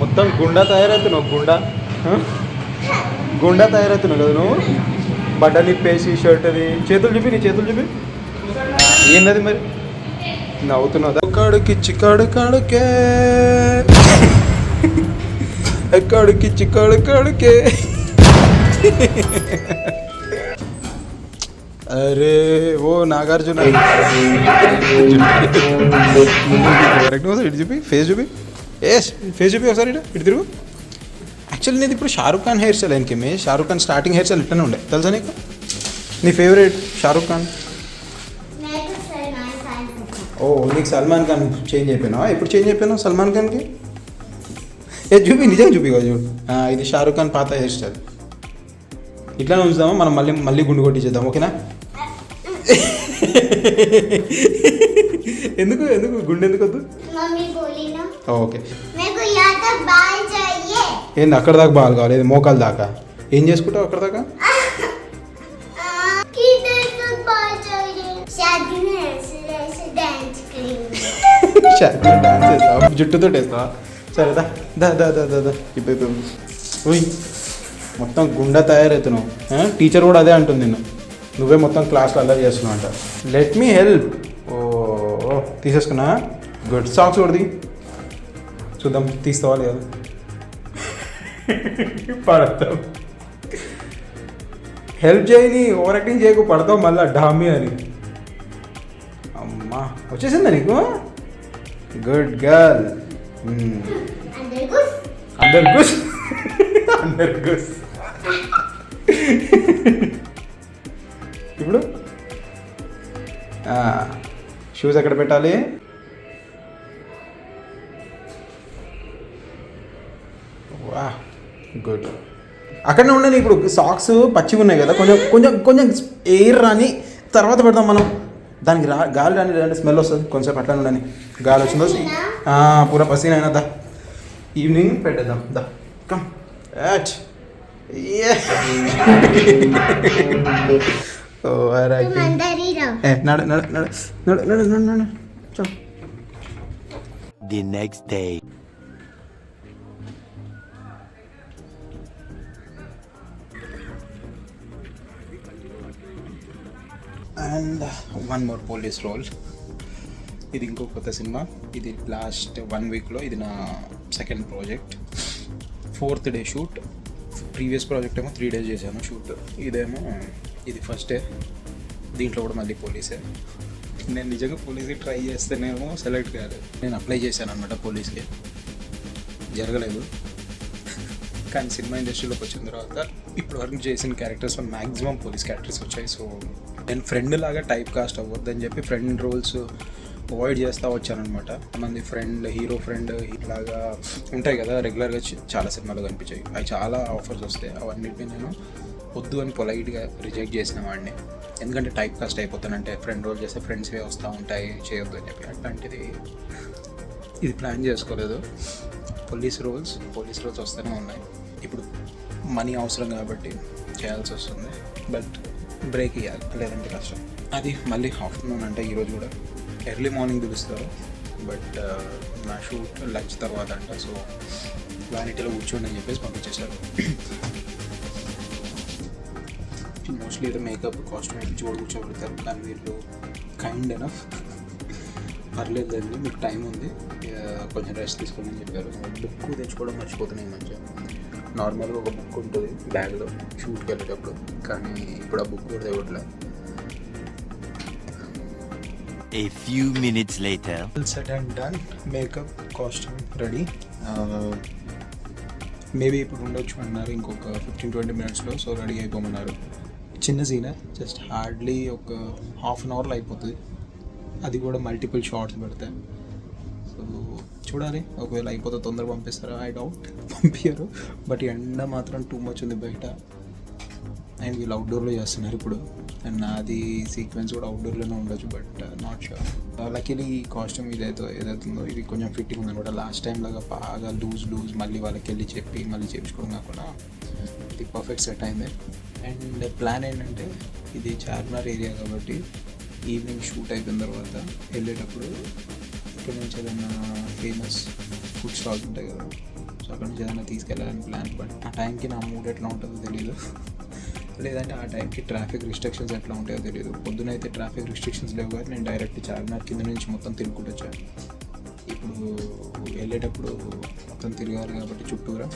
మొత్తం గుండా తయారవుతున్నావు, గుండా తయారవుతున్నావు కదా నువ్వు. బట్టలు ఇప్పేసి షర్ట్ అది. చేతులు చూపి, నీ చేతులు చూపి. ఏంటది మరి నవ్వుతున్నావు? కాడుకి చికాడు కాడుకే, ఎక్కడికి చికాడు కాడుకే. అరే ఓ నాగార్జున, ఇటు చూపి, ఫేస్ చూపి, ఫేస్ చూపి ఒకసారి. ఇటు తిరుగు. యాక్చువల్లీ నేను ఇప్పుడు షారూక్ ఖాన్ హెయిర్ స్టైల్ ఆయనకి. Shahrukh Khan starting hair style ఇట్లనే ఉండే, తెలుసా నీకు? నీ ఫేవరెట్ షారూక్ ఖాన్? ఓ నీకు సల్మాన్ ఖాన్ చేంజ్ అయిపోయినావా? ఎప్పుడు చేంజ్ అయిపోయినావు సల్మాన్ ఖాన్కి? చూపి, నిజంగా చూపి కదా చూడు. ఇది షారూక్ ఖాన్ పాత హెయిర్ స్టైల్. ఇట్లానే ఉంచుదామా మనం? మళ్ళీ గుండు కొట్టించేద్దాం, ఓకేనా? ఎందుకు గుండె ఎందుకు వద్దు? ఓకే. ఏంది అక్కడ దాకా బాగా కావాలి, మోకాలు దాకా? ఏం చేసుకుంటావు అక్కడ దాకా? జుట్టుతో వేస్తావా? సరే దా దా దా దా దా దా. ఇప్పుడు మొత్తం గుండా తయారవుతున్నావు. టీచర్ కూడా అదే అంటుంది నిన్ను, నువ్వే మొత్తం క్లాస్లో అల్లరి చేస్తున్నావు అంట. Let me help. ఓ తీసేసుకున్నా. గుడ్. సాక్స్ కొడది చూద్దాం, తీస్తావా లేదా? పడతావు. హెల్ప్ చేయని, ఓవర్ యాక్టింగ్ చేయకు, పడతావు మళ్ళీ డామీ అని. అమ్మా వచ్చేసిందా నీకు? Good girl. అందరు గుస్, అందరు గుస్. ఇప్పుడు షూస్ ఎక్కడ పెట్టాలి? వా గుడ్. అక్కడనే ఉండని. ఇప్పుడు సాక్స్ పచ్చిగా ఉన్నాయి కదా, కొంచెం ఎయిర్ రాని తర్వాత పెడతాం మనం. దానికి గాలి రాని స్మెల్ వస్తుంది, కొంచెం అట్లా ఉండని. గాలి వచ్చిందో పూరా పసీన్ అయినా. దా ఈవినింగ్ పెట్టేద్దాం. దా కమ్ యాచ్. The next day. And one more police role. ఇది ఇంకో కొత్త సినిమా. ఇది లాస్ట్ 1 వీక్లో ఇది నా second project. 4th day shoot. Previous project ఏమో 3 days చేశాను షూట్. ఇది ఫస్ట్ డే. దీంట్లో కూడా మళ్ళీ పోలీసే. నేను నిజంగా పోలీస్కి ట్రై చేస్తేనేమో సెలెక్ట్ కాలేదు. నేను అప్లై చేశాను అనమాట పోలీస్కి, జరగలేదు. కానీ సినిమా ఇండస్ట్రీలోకి వచ్చిన తర్వాత ఇప్పటివరకు చేసిన క్యారెక్టర్స్లో మ్యాక్సిమం పోలీస్ క్యారెక్టర్స్ వచ్చాయి. సో నేను ఫ్రెండ్ లాగా టైప్ కాస్ట్ అవ్వద్దని చెప్పి ఫ్రెండ్ రోల్స్ అవాయిడ్ చేస్తూ వచ్చానమాట. మంది ఫ్రెండ్, హీరో ఫ్రెండ్ ఇట్లాగా ఉంటాయి కదా రెగ్యులర్గా చాలా సినిమాలు కనిపించాయి. అవి చాలా ఆఫర్స్ వస్తాయి. అవన్నిటిని నేను వద్దు అని పొలైట్గా రిజెక్ట్ చేసిన వాడిని. ఎందుకంటే టైప్ కాస్ట్ అయిపోతానంటే ఫ్రెండ్ రోల్ చేస్తే ఫ్రెండ్స్వే వస్తూ ఉంటాయి, చేయొద్దు అని చెప్పి. అట్లాంటిది ఇది ప్లాన్ చేసుకోలేదు. పోలీస్ రోల్స్ వస్తూనే ఉన్నాయి. ఇప్పుడు మనీ అవసరం కాబట్టి చేయాల్సి వస్తుంది. బట్ బ్రేక్ ఇవ్వాలి, లేదంటే కష్టం. అది మళ్ళీ ఆఫ్టర్నూన్ అంటే ఈరోజు కూడా ఎర్లీ మార్నింగ్ పిలుస్తారు. బట్ నా షూట్ లంచ్ తర్వాత అంట. సో వ్యానిటీలో కూర్చోండి అని చెప్పేసి పంపించేశారు. మోస్ట్లీ అయితే మేకప్ కాస్ట్యూమ్ ఇచ్చి కూడా కూర్చోబెడతారు. కానీ వీళ్ళు కైండ్ ఎనఫ్ పర్లేదండి, మీకు టైం ఉంది, కొంచెం రెస్ట్ తీసుకోండి అని చెప్పారు. బుక్ తెచ్చుకోవడం మర్చిపోతున్నాయి మంచిగా. నార్మల్గా ఒక బుక్ ఉంటుంది బ్యాగ్లో షూట్కి వెళ్ళేటప్పుడు, కానీ ఇప్పుడు ఆ బుక్ కూడా ఇవ్వట్లేదు. A few minutes later. Set and done. Makeup, costume ready. Maybe ఇప్పుడు ఉండొచ్చు అన్నారు ఇంకొక 15-20 minutesలో. So ready అయిపోమన్నారు. చిన్న సీనే, జస్ట్ హార్డ్లీ ఒక ½ an hourలో అయిపోతుంది. అది కూడా మల్టిపుల్ షార్ట్స్ పెడతాయి. సో చూడాలి, ఒకవేళ అయిపోతే తొందరగా పంపిస్తారా? ఐ డౌట్ పంపించారు. బట్ ఎండ మాత్రం టూ మచ్ ఉంది బయట. అండ్ వీళ్ళు అవుట్డోర్లో చేస్తున్నారు ఇప్పుడు. అండ్ నాది సీక్వెన్స్ కూడా అవుట్డోర్లోనే ఉండొచ్చు, బట్ నాట్ షూర్. లక్కీలీ ఈ కాస్ట్యూమ్ ఏదైతుందో ఇది కొంచెం ఫిట్టింగ్ ఉందనమాట. లాస్ట్ టైం లాగా బాగా లూజ్ వాళ్ళకి వెళ్ళి చెప్పి మళ్ళీ చేయించుకోవడం కాకుండా ఇది పర్ఫెక్ట్ సెట్ అయింది. అండ్ ప్లాన్ ఏంటంటే ఇది చార్మినార్ ఏరియా కాబట్టి ఈవినింగ్ షూట్ అయిపోయిన తర్వాత వెళ్ళేటప్పుడు ఇక్కడ నుంచి ఏదైనా ఫేమస్ ఫుడ్ స్టాల్స్ ఉంటాయి కదా, సో అక్కడ నుంచి ఏదైనా తీసుకెళ్ళాలని ప్లాన్. బట్ ఆ టైంకి నా మూడ్ ఎట్లా ఉంటుందో తెలియదు, లేదంటే ఆ టైంకి ట్రాఫిక్ రిస్ట్రిక్షన్స్ ఎట్లా ఉంటాయో తెలియదు. పొద్దున అయితే ట్రాఫిక్ రిస్ట్రిక్షన్స్ లేవు కానీ నేను డైరెక్ట్ చార్మినార్ కింద నుంచి మొత్తం తిరుగుకుంటూ వచ్చాను. ఇప్పుడు వెళ్ళేటప్పుడు మొత్తం తిరగాలి కాబట్టి చుట్టూరా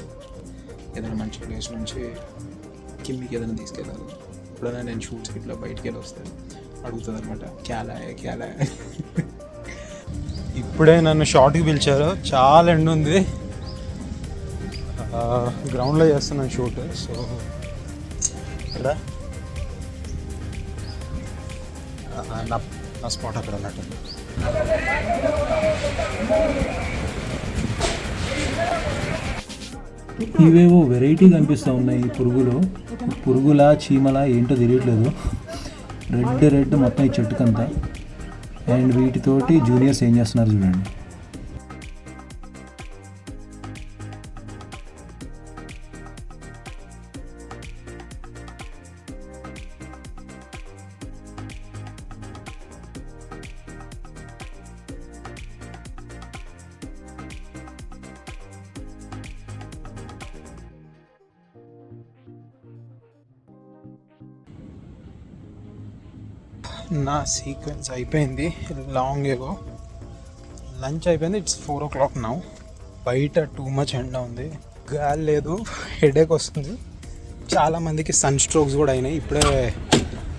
ఏదైనా మంచి ప్లేస్ నుంచి కిందికి ఏదైనా తీసుకెళ్ళాలి. ఎప్పుడైనా నేను షూట్స్కి ఇట్లా బయటికి వెళ్ళి వస్తాను, అడుగుతుంది అనమాట క్యాలా. ఇప్పుడే నన్ను షార్ట్కి పిలిచారు, చాలా ఎండ ఉంది, గ్రౌండ్లో చేస్తున్నాను షూట్. సో ఇక్కడ నా స్పాట్ అక్కడ అన్నట్టు. ఇవేవో వెరైటీ కనిపిస్తూ ఉన్నాయి ఈ పురుగులా చీమలా ఏంటో తెలియట్లేదు. రెడ్ మొత్తం ఈ చెట్టుకంతా. అండ్ వీటితోటి జూనియర్స్ ఏం చేస్తున్నారు చూడండి. నా సీక్వెన్స్ అయిపోయింది లాంగ్ ఏగో. లంచ్ అయిపోయింది. It's 4 o'clock now. బయట టూ మచ్ ఎండ ఉంది, గాలి లేదు, హెడేక్ వస్తుంది. చాలామందికి సన్ స్ట్రోక్స్ కూడా అయినాయి. ఇప్పుడే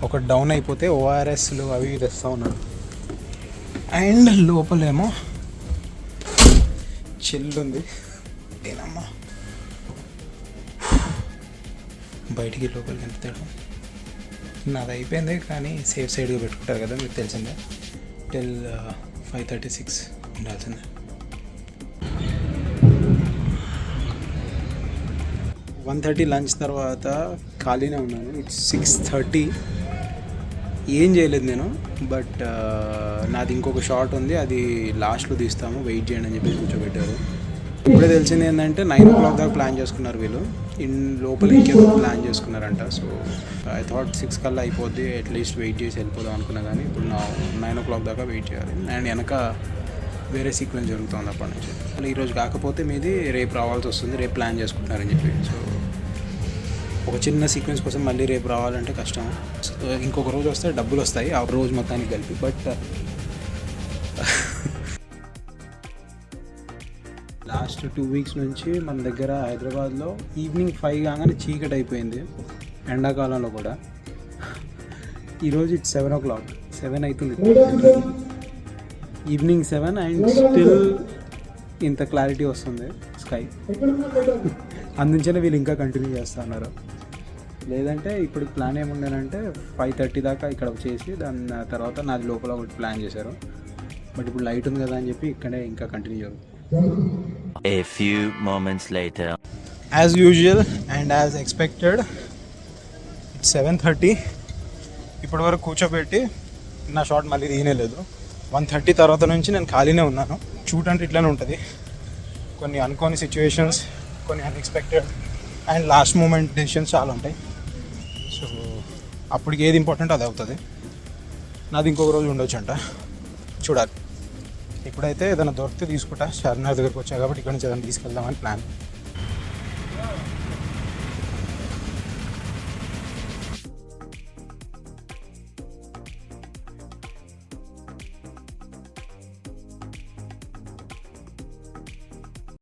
ఒక డౌన్ అయిపోతే ఓఆర్ఎస్లు అవి తెస్తూ ఉన్నారు. అండ్ లోపలేమో చిల్లు ఉంది. ఏనమ్మా బయటికి లోపలికి ఎంత తేడా. నాది అయిపోయింది కానీ సేఫ్ సైడ్గా పెట్టుకుంటారు కదా, మీకు తెలిసిందే. టిల్ 5:36 ఉండాల్సిందే. 1:30 లంచ్ తర్వాత ఖాళీనే ఉన్నాను. ఇట్స్ 6:30. ఏం చేయలేదు నేను, బట్ నాది ఇంకొక షాట్ ఉంది, అది లాస్ట్లో తీస్తాము, వెయిట్ చేయండి అని చెప్పి కూర్చోబెట్టారు. ఇప్పుడే తెలిసింది ఏంటంటే 9 o'clock దాకా ప్లాన్ చేసుకున్నారు వీళ్ళు. లోపల ఇంకేదో ప్లాన్ చేసుకున్నారంట. సో ఐ థాట్ 6 కల్లా అయిపోద్ది, అట్లీస్ట్ వెయిట్ చేసి వెళ్ళిపోదాం అనుకున్నా. కానీ ఇప్పుడు 9 o'clock దాకా వెయిట్ చేయాలి. అండ్ వెనక వేరే సీక్వెన్స్ జరుగుతుంది అప్పటి నుంచి. ఈరోజు కాకపోతే మీది రేపు రావాల్సి వస్తుంది, రేపు ప్లాన్ చేసుకుంటున్నారని చెప్పి. సో ఒక చిన్న సీక్వెన్స్ కోసం మళ్ళీ రేపు రావాలంటే కష్టం. సో ఇంకొక రోజు వస్తే డబ్బులు వస్తాయి ఆ రోజు మొత్తానికి కలిపి. బట్ లాస్ట్ 2 weeks నుంచి మన దగ్గర హైదరాబాద్లో ఈవినింగ్ 5 కాగానే చీకటి అయిపోయింది, ఎండాకాలంలో కూడా. ఈరోజు ఇట్స్ 7 o'clock, 7 అవుతుంది, ఈవినింగ్ 7, అండ్ స్టిల్ ఇంత క్లారిటీ వస్తుంది స్కై. అందుంచే వీళ్ళు ఇంకా కంటిన్యూ చేస్తున్నారు. లేదంటే ఇప్పుడు ప్లాన్ ఏముండేనంటే 5:30 దాకా ఇక్కడ చేసి దాని తర్వాత నాది లోపల ఒకటి ప్లాన్ చేశారు. బట్ ఇప్పుడు లైట్ ఉంది కదా అని చెప్పి ఇక్కడే ఇంకా కంటిన్యూ జరుగుతుంది. A few moments later. As usual and as expected, it's 7:30. ఇప్పటి వరకు కూర్చోబెట్టి నా షాట్ మళ్ళీ తీయలేదు. 1:30 తర్వాత నుంచి నేను ఖాళీనే ఉన్నాను. షూట్ అంటే ఇట్లానే ఉంటుంది, కొన్ని అనుకోని సిచ్యువేషన్స్, కొన్ని unexpected and last moment decisions చాలా ఉంటాయి. సో అప్పటికి ఏది ఇంపార్టెంట్ అది అవుతుంది. నాది ఇంకొక రోజు ఉండొచ్చు అంట, చూడాలి. ఇప్పుడైతే ఏదైనా దొరికితే తీసుకుంటా. చార్మినార్ దగ్గరకు వచ్చా కాబట్టి ఇక్కడ నుంచి ఏదైనా తీసుకెళ్దామని ప్లాన్.